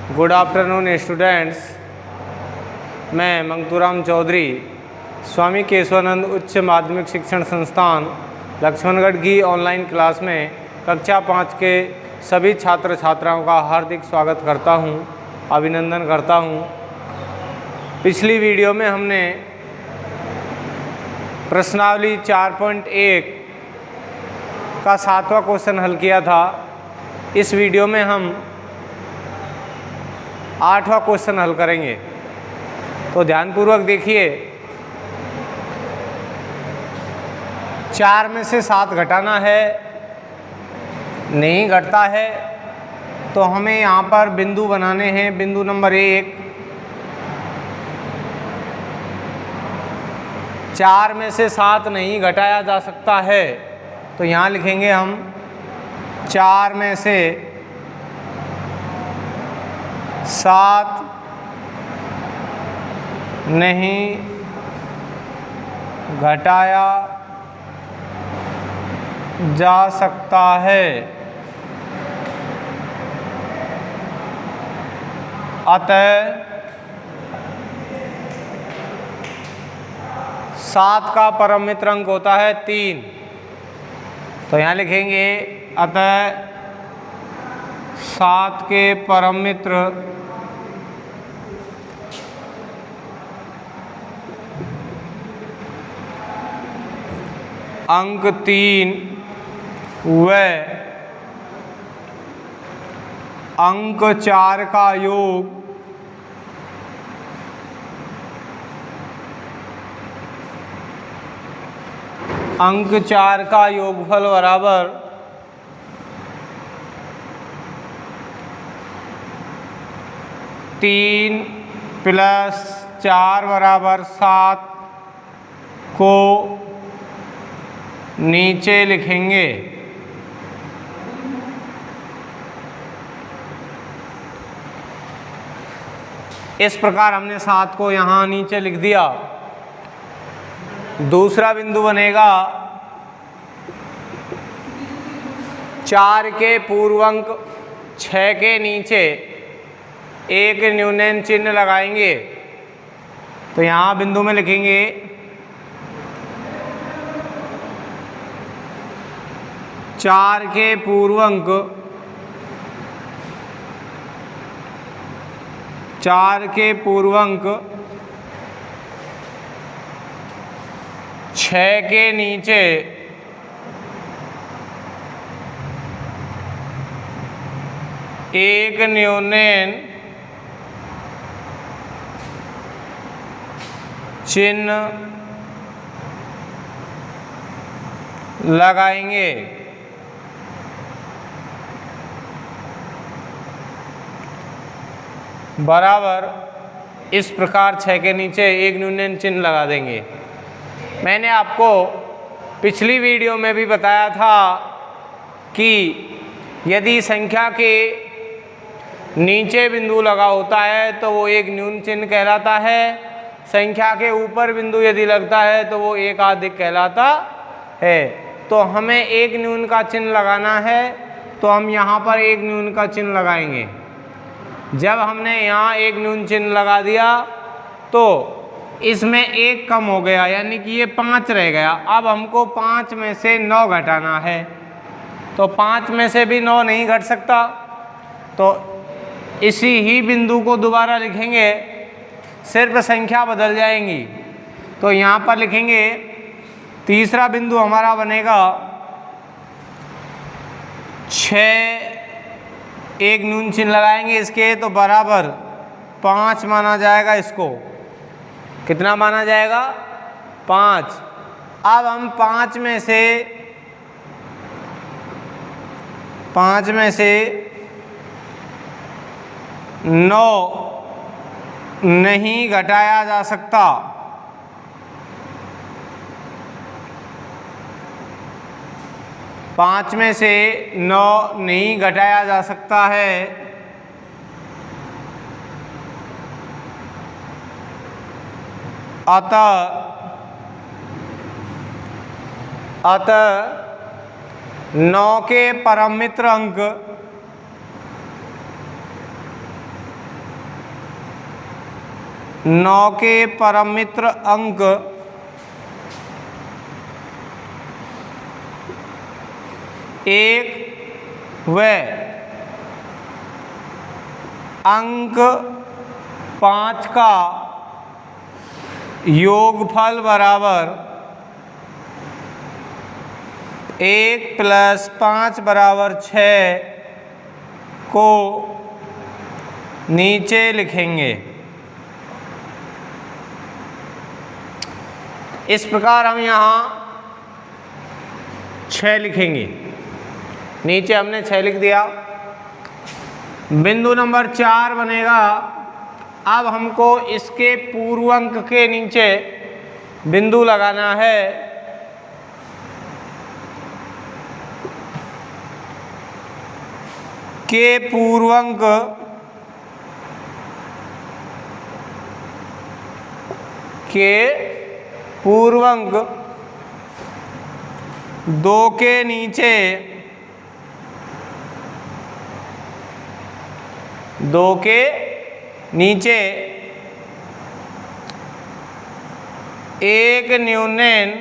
Good afternoon students. मैं मंगतूराम चौधरी स्वामी केशवानंद उच्च माध्यमिक शिक्षण संस्थान लक्ष्मणगढ़ की ऑनलाइन क्लास में कक्षा 5 के सभी छात्र छात्राओं का हार्दिक स्वागत करता हूं, अभिनंदन करता हूं। पिछली वीडियो में हमने प्रश्नावली 4.1 का 7वां क्वेश्चन हल किया था। इस वीडियो में हम 8वां क्वेश्चन हल करेंगे, तो ध्यानपूर्वक देखिए। 4 में से 7 घटाना है, नहीं घटता है तो हमें यहाँ पर बिंदु बनाने हैं। बिंदु नंबर 1, 4 में से 7 नहीं घटाया जा सकता है तो यहाँ लिखेंगे हम 4 में से 7 नहीं घटाया जा सकता है, अतः 7 का परम मित्र अंक होता है 3। तो यहाँ लिखेंगे अतः 7 के परम मित्र अंक 3 व अंक 4 का योग अंक 4 का योगफल बराबर 3 + 4 बराबर 7 को नीचे लिखेंगे। इस प्रकार हमने 7 को यहाँ नीचे लिख दिया। दूसरा बिंदु बनेगा 4 के पूर्वांक 6 के नीचे एक न्यूनयन चिन्ह लगाएंगे। तो यहाँ बिंदु में लिखेंगे 4 के पूर्वांक 6 के नीचे एक न्यूनयन चिन्ह लगाएंगे। बराबर इस प्रकार 6 के नीचे एक न्यूनयन चिन्ह लगा देंगे। मैंने आपको पिछली वीडियो में भी बताया था कि यदि संख्या के नीचे बिंदु लगा होता है तो वो एक न्यून चिन्ह कहलाता है, संख्या के ऊपर बिंदु यदि लगता है तो वो एक अधिक कहलाता है। तो हमें एक न्यून का चिन्ह लगाना है तो हम यहाँ पर एक न्यून का चिन्ह लगाएंगे। जब हमने यहाँ एक न्यून चिन्ह लगा दिया तो इसमें एक कम हो गया, यानी कि ये 5 रह गया। अब हमको 5 में से 9 घटाना है, तो 5 में से भी 9 नहीं घट सकता। तो इसी ही बिंदु को दोबारा लिखेंगे, सिर्फ संख्या बदल जाएंगी। तो यहाँ पर लिखेंगे तीसरा बिंदु हमारा बनेगा 6, एक न्यून चिन्ह लगाएंगे इसके, तो बराबर 5 माना जाएगा। इसको कितना माना जाएगा? 5। अब हम 5 में से 9 नहीं घटाया जा सकता, पाँच में से 9 नहीं घटाया जा सकता है। अतः 9 के परम मित्र अंक 9 के परम मित्र अंक एक व अंक 5 का योगफल बराबर 1 + 5 = 6 को नीचे लिखेंगे। इस प्रकार हम यहाँ 6 लिखेंगे। नीचे हमने 6 लिख दिया। बिंदु नंबर 4 बनेगा। अब हमको इसके पूर्वांक के नीचे बिंदु लगाना है। के पूर्वांक पूर्वांक 2 के नीचे 2 के नीचे एक न्यूनन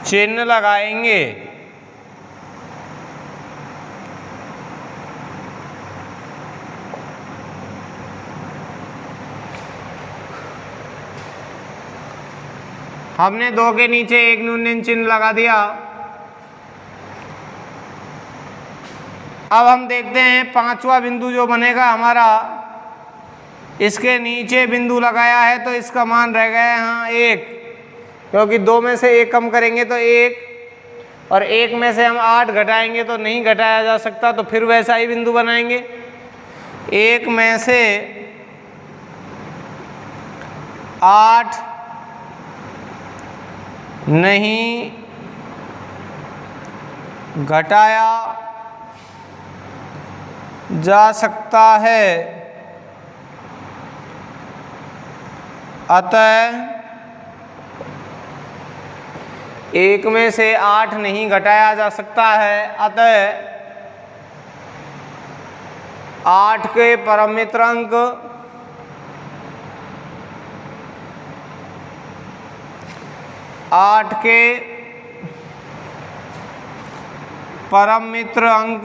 चिन्ह लगाएंगे। हमने 2 के नीचे एक न्यूनन चिन्ह लगा दिया। अब हम देखते हैं 5वां बिंदु जो बनेगा हमारा, इसके नीचे बिंदु लगाया है तो इसका मान रह गया यहाँ 1, क्योंकि 2 में से 1 कम करेंगे तो 1, और 1 में से हम 8 घटाएंगे तो नहीं घटाया जा सकता, तो फिर वैसा ही बिंदु बनाएंगे। 1 में से 8 नहीं घटाया जा सकता है, अतः 1 में से 8 नहीं घटाया जा सकता है, अतः 8 के परम मित्र अंक 8 के परम मित्र अंक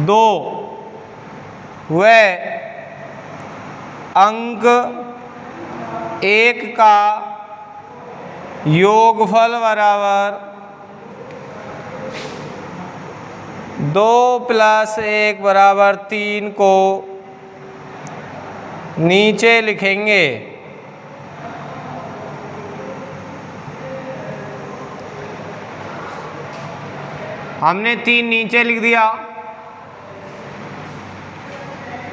2 व अंक 1 का योगफल बराबर 2 + 1 = 3 को नीचे लिखेंगे। हमने 3 नीचे लिख दिया।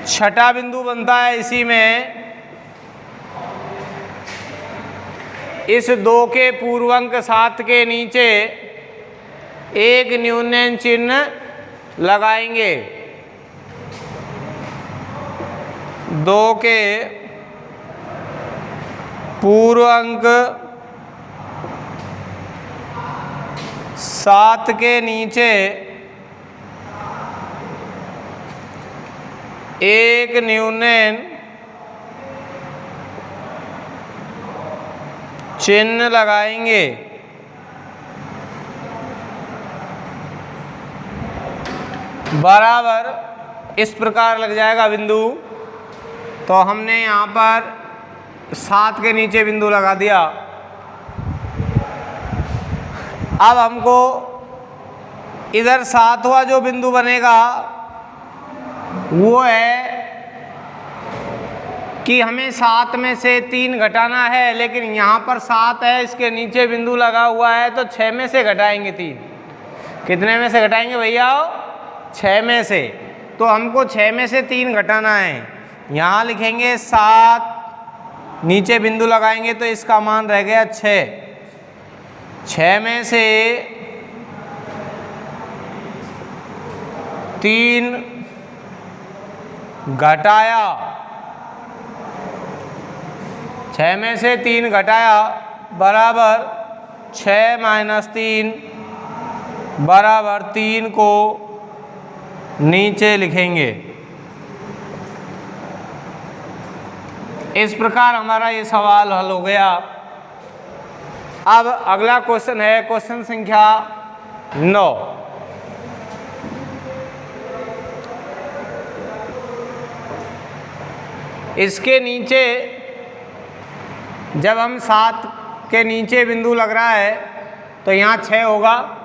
छठा बिंदु बनता है इसी में, इस 2 के पूर्वांक 7 के नीचे एक न्यूनन चिन्ह लगाएंगे। 2 के पूर्वांक 7 के नीचे एक न्यूनन चिन्ह लगाएंगे। बराबर इस प्रकार लग जाएगा बिंदु। तो हमने यहाँ पर 7 के नीचे बिंदु लगा दिया। अब हमको इधर 7वां जो बिंदु बनेगा वो है कि हमें 7 में से 3 घटाना है, लेकिन यहाँ पर 7 है, इसके नीचे बिंदु लगा हुआ है, तो 6 में से घटाएंगे 3। कितने में से घटाएंगे भैया? 6 में से। तो हमको 6 में से 3 घटाना है। यहाँ लिखेंगे 7, नीचे बिंदु लगाएंगे तो इसका मान रह गया 6। 6 में से 3 घटाया, 6 में से 3 घटाया बराबर 6 - 3 बराबर 3 को नीचे लिखेंगे। इस प्रकार हमारा ये सवाल हल हो गया। अब अगला क्वेश्चन है क्वेश्चन संख्या 9। इसके नीचे जब हम 7 के नीचे बिंदु लग रहा है तो यहाँ 6 होगा,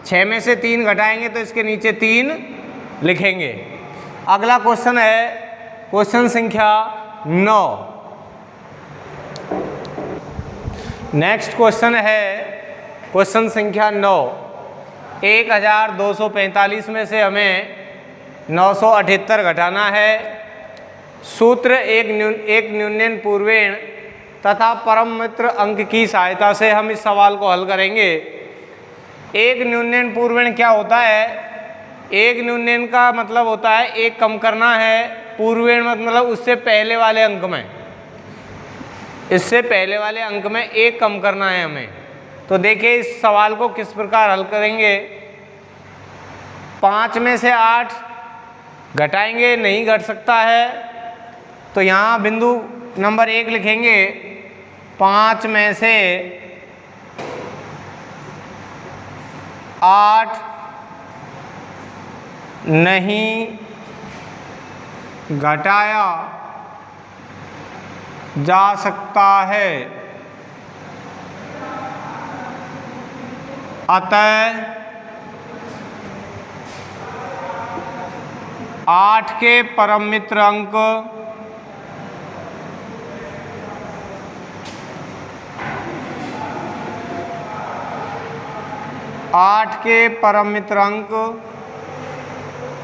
6 में से 3 घटाएंगे तो इसके नीचे 3 लिखेंगे। अगला क्वेश्चन है क्वेश्चन संख्या 9। नेक्स्ट क्वेश्चन है क्वेश्चन संख्या 9। 1245 में से हमें 978 घटाना है। सूत्र एक न्यूनन पूर्वेण तथा परम मित्र अंक की सहायता से हम इस सवाल को हल करेंगे। एक न्यूनन पूर्वेण क्या होता है? एक न्यूनन का मतलब होता है एक कम करना है, पूर्वेण मतलब उससे पहले वाले अंक में, इससे पहले वाले अंक में एक कम करना है हमें। तो देखिए इस सवाल को किस प्रकार हल करेंगे। 5 में से 8 घटाएंगे, नहीं घट सकता है, तो यहाँ बिंदु नंबर 1 लिखेंगे। 5 में से 8 नहीं घटाया जा सकता है, अतः 8 के परम मित्र अंक 8 के परम मित्र अंक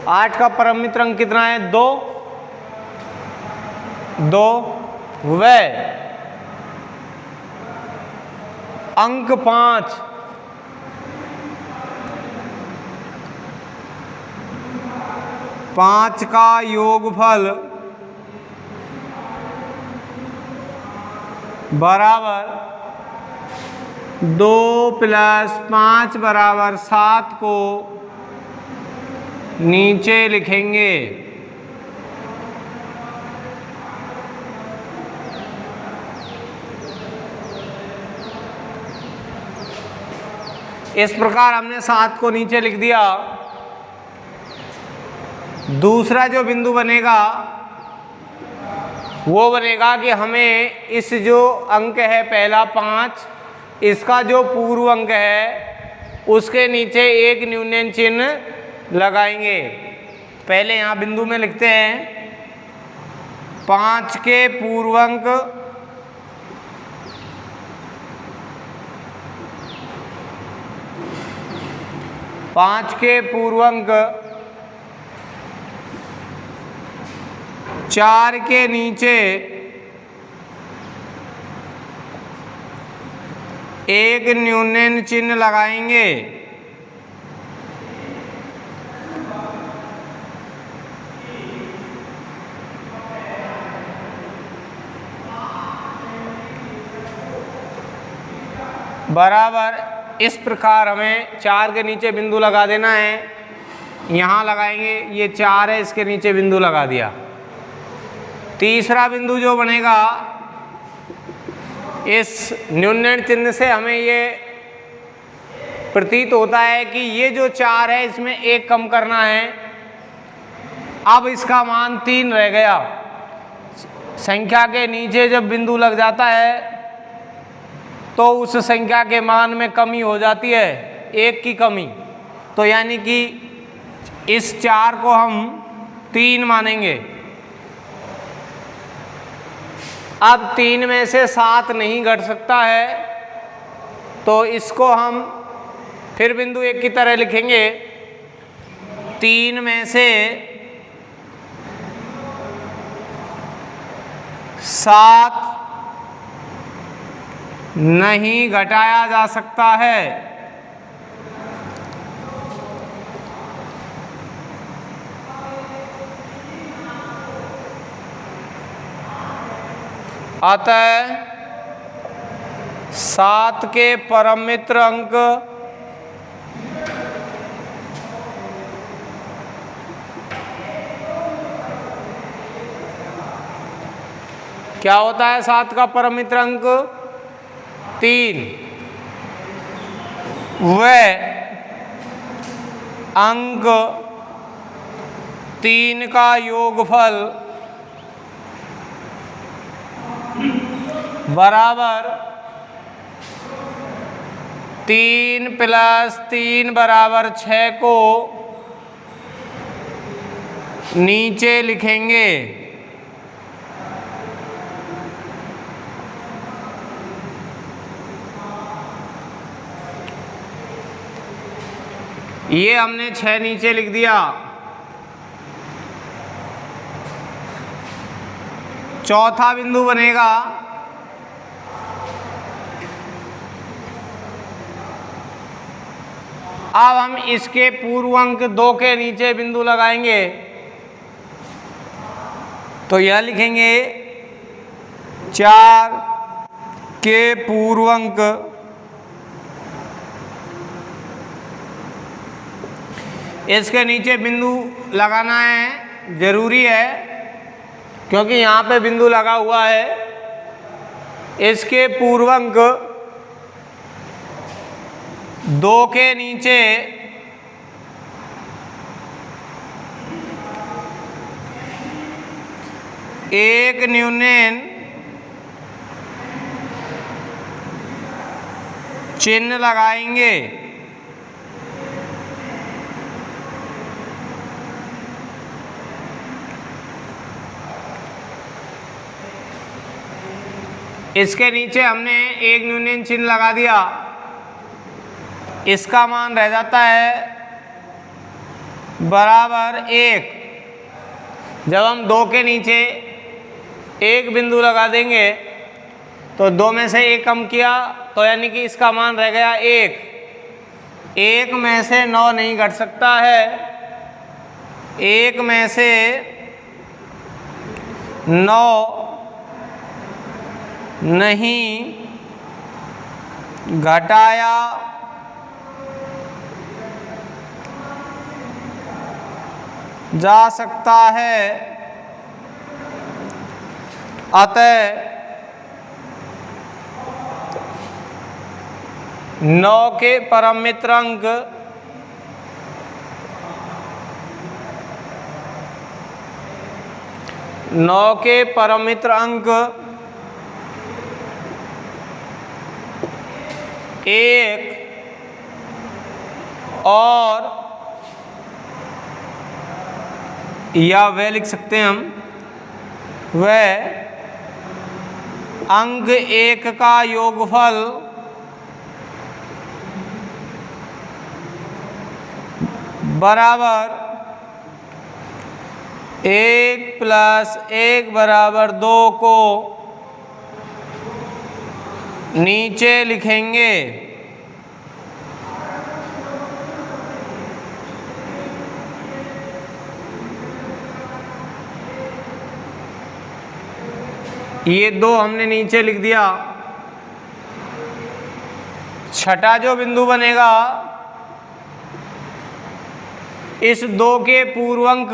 8 का परम मित्र अंक कितना है? 2। वह अंक 5 का योगफल बराबर 2 + 5 बराबर 7 को नीचे लिखेंगे। इस प्रकार हमने 7 को नीचे लिख दिया। दूसरा जो बिंदु बनेगा वो बनेगा कि हमें इस जो अंक है पहला 5, इसका जो पूर्व अंक है उसके नीचे एक न्यूनन चिन्ह लगाएंगे। पहले यहाँ बिंदु में लिखते हैं 5 के पूर्वांक 5 के पूर्वांक 4 के नीचे एक न्यूनन चिन्ह लगाएंगे। बराबर इस प्रकार हमें 4 के नीचे बिंदु लगा देना है। यहाँ लगाएंगे, ये 4 है, इसके नीचे बिंदु लगा दिया। तीसरा बिंदु जो बनेगा, इस न्यूनन चिन्ह से हमें ये प्रतीत होता है कि ये जो 4 है इसमें एक कम करना है। अब इसका मान 3 रह गया। संख्या के नीचे जब बिंदु लग जाता है तो उस संख्या के मान में कमी हो जाती है, 1 की कमी। तो यानी कि इस 4 को हम 3 मानेंगे। अब 3 में से 7 नहीं घट सकता है, तो इसको हम फिर बिंदु 1 की तरह लिखेंगे। 3 में से 7 नहीं घटाया जा सकता है, अतः 7 के परम मित्र अंक क्या होता है 7 का परम मित्र अंक 3। वह अंक 3 का योगफल बराबर 3 + 3 = 6 को नीचे लिखेंगे। ये हमने 6 नीचे लिख दिया। चौथा बिंदु बनेगा अब हम इसके पूर्व अंक 2 के नीचे बिंदु लगाएंगे। तो यह लिखेंगे 4 के पूर्व अंक इसके नीचे बिंदु लगाना है, जरूरी है क्योंकि यहाँ पे बिंदु लगा हुआ है। इसके पूर्व अंक 2 के नीचे एक न्यूनन चिन्ह लगाएंगे। इसके नीचे हमने एक न्यूनन चिन्ह लगा दिया। इसका मान रह जाता है बराबर 1। जब हम 2 के नीचे एक बिंदु लगा देंगे तो 2 में से 1 कम किया तो यानी कि इसका मान रह गया 1। 1 में से 9 नहीं घट सकता है, 1 में से 9 नहीं घटाया जा सकता है। अतः 9 के परम मित्र अंक एक और या वह लिख सकते हैं हम, वह अंक 1 का योगफल बराबर 1 + 1 = 2 को नीचे लिखेंगे। ये 2 हमने नीचे लिख दिया। छठा जो बिंदु बनेगा इस 2 के पूर्व अंक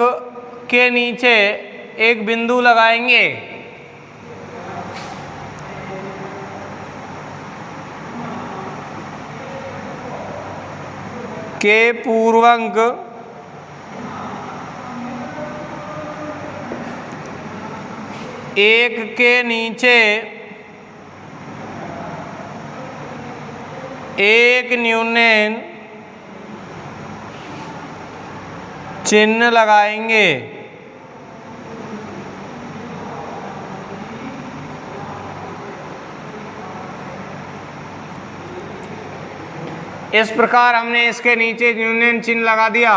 के नीचे एक बिंदु लगाएंगे। के पूर्व अंक एक के नीचे एक न्यूनन चिन्ह लगाएंगे। इस प्रकार हमने इसके नीचे न्यूनन चिन्ह लगा दिया।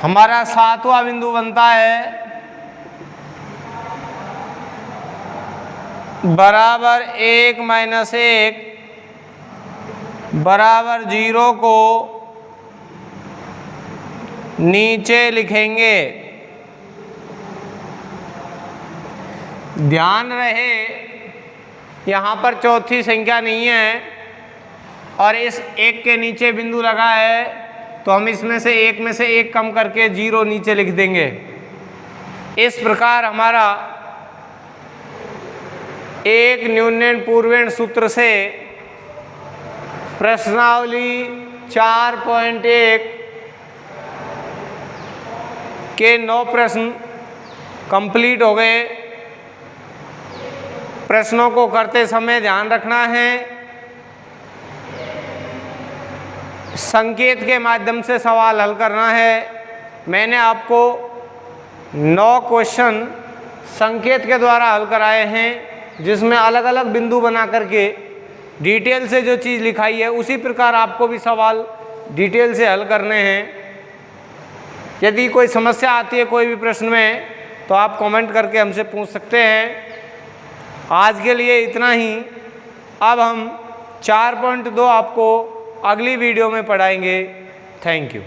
हमारा 7वां बिंदु बनता है बराबर 1 - 1 बराबर 0 को नीचे लिखेंगे। ध्यान रहे यहाँ पर चौथी संख्या नहीं है और इस 1 के नीचे बिंदु लगा है तो हम इसमें से 1 में से 1 कम करके 0 नीचे लिख देंगे। इस प्रकार हमारा एक न्यूनन पूर्वेण सूत्र से प्रश्नावली 4.1 के 9 प्रश्न कंप्लीट हो गए। प्रश्नों को करते समय ध्यान रखना है, संकेत के माध्यम से सवाल हल करना है। मैंने आपको 9 क्वेश्चन संकेत के द्वारा हल कराए हैं, जिसमें अलग अलग बिंदु बना करके डिटेल से जो चीज़ लिखाई है उसी प्रकार आपको भी सवाल डिटेल से हल करने हैं। यदि कोई समस्या आती है कोई भी प्रश्न में तो आप कमेंट करके हमसे पूछ सकते हैं। आज के लिए इतना ही। अब हम 4.2 आपको अगली वीडियो में पढ़ाएंगे। Thank you.